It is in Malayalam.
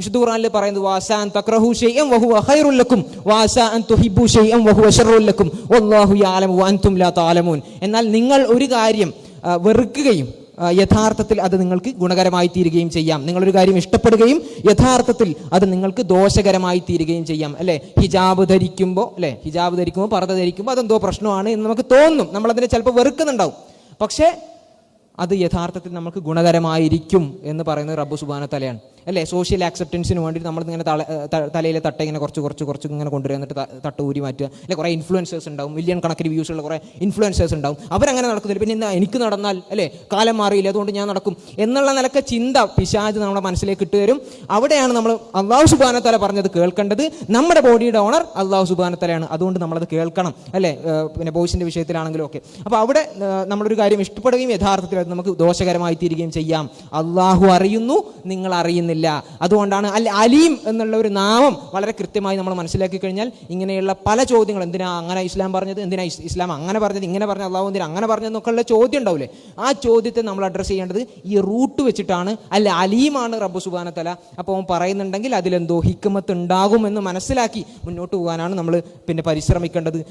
വിശുദ്ധ ഖുർആനിൽ പറയുന്നത് വഅസാ അൻ തക്റഹു ശൈഅൻ വഹുവ ഖൈറുൽ ലക്കും വഅസാ അൻ തുഹിബ്ബു ശൈഅൻ വഹുവ ശർറുൽ ലക്കും വല്ലാഹു യഅലമു വഅൻതും ലാ തഅലമൂൻ. എന്നാൽ നിങ്ങൾ ഒരു കാര്യം വെറുക്കുകയും യഥാർത്ഥത്തിൽ അത് നിങ്ങൾക്ക് ഗുണകരമായി തീരുകയും ചെയ്യാം. നിങ്ങളൊരു കാര്യം ഇഷ്ടപ്പെടുകയും യഥാർത്ഥത്തിൽ അത് നിങ്ങൾക്ക് ദോഷകരമായി തീരുകയും ചെയ്യാം. അല്ലെ, ഹിജാബ് ധരിക്കുമ്പോൾ പർദ്ദ ധരിക്കുമ്പോൾ അതെന്തോ പ്രശ്നമാണ് എന്ന് നമുക്ക് തോന്നും. നമ്മളതിനെ ചിലപ്പോൾ വെറുക്കുന്നുണ്ടാവും. പക്ഷേ അത് യഥാർത്ഥത്തിൽ നമുക്ക് ഗുണകരമായിരിക്കും എന്ന് പറയുന്നത് റബ്ബ് സുബ്ഹാനഹു വ തആലയാണ്. അല്ലേ, സോഷ്യൽ ആക്സെപ്റ്റൻസിന് വേണ്ടി നമ്മൾ ഇങ്ങനെ തലയിലെ തട്ട ഇങ്ങനെ കുറച്ച് ഇങ്ങനെ കൊണ്ടുവരിക, എന്നിട്ട് തട്ട ഊരി മാറ്റുക. അല്ലെ, കുറേ ഇൻഫ്ലുവൻസേഴ്സ് ഉണ്ടാവും, മില്യൺ കണക്കിന് വ്യൂസ് ഉള്ള കുറേ ഇൻഫ്ലുവൻസേഴ്സ് ഉണ്ടാവും. അവരങ്ങനെ നടക്കുന്നില്ല. പിന്നെ എന്താ എനിക്ക് നടന്നാൽ, അല്ലേ, കാലം മാറിയില്ല അതുകൊണ്ട് ഞാൻ നടക്കും എന്നുള്ള നിലക്ക് ചിന്ത പിശാച് നമ്മുടെ മനസ്സിലേക്ക് ഇട്ടുതരും. അവിടെയാണ് നമ്മൾ അല്ലാഹു സുബ്ഹാനഹു വ തആല പറഞ്ഞത് കേൾക്കേണ്ടത്. നമ്മുടെ ബോഡിയുടെ ഓണർ അല്ലാഹു സുബ്ഹാനഹു വ തആലയാണ്, അതുകൊണ്ട് നമ്മളത് കേൾക്കണം. അല്ലേ, പിന്നെ ബോയ്സിൻ്റെ വിഷയത്തിലാണെങ്കിലും ഒക്കെ. അപ്പോൾ അവിടെ നമ്മളൊരു കാര്യം ഇഷ്ടപ്പെടുകയും യഥാർത്ഥത്തിൽ അത് നമുക്ക് ദോഷകരമായി തീരുകയും ചെയ്യാം. അല്ലാഹു അറിയുന്നു, നിങ്ങൾ അറിയുന്നില്ല. അതുകൊണ്ടാണ് അൽ അലീം എന്നുള്ള ഒരു നാമം വളരെ കൃത്യമായി നമ്മൾ മനസ്സിലാക്കി കഴിഞ്ഞാൽ ഇങ്ങനെയുള്ള പല ചോദ്യങ്ങൾ, എന്തിനാ അങ്ങനെ ഇസ്ലാം പറഞ്ഞത്, എന്തിനാ ഇസ്ലാം അങ്ങനെ പറഞ്ഞത്, ഇങ്ങനെ പറഞ്ഞ അല്ലാഹു എന്തിനാ അങ്ങനെ പറഞ്ഞതെന്നൊക്കെ ഉള്ള ചോദ്യം ഉണ്ടാവില്ലേ, ആ ചോദ്യത്തെ നമ്മൾ അഡ്രസ്സ് ചെയ്യേണ്ടത് ഈ റൂട്ട് വെച്ചിട്ടാണ്. അൽ അലീമാണ് റബ്ബ് സുബ്ഹാനഹു വ തആല. അപ്പോൾ അവൻ പറയുന്നുണ്ടെങ്കിൽ അതിലെന്തോ ഹിക്മത്ത് ഉണ്ടാകും എന്ന് മനസ്സിലാക്കി മുന്നോട്ട് പോകാനാണ് നമ്മൾ പിന്നെ പരിശ്രമിക്കേണ്ടത്.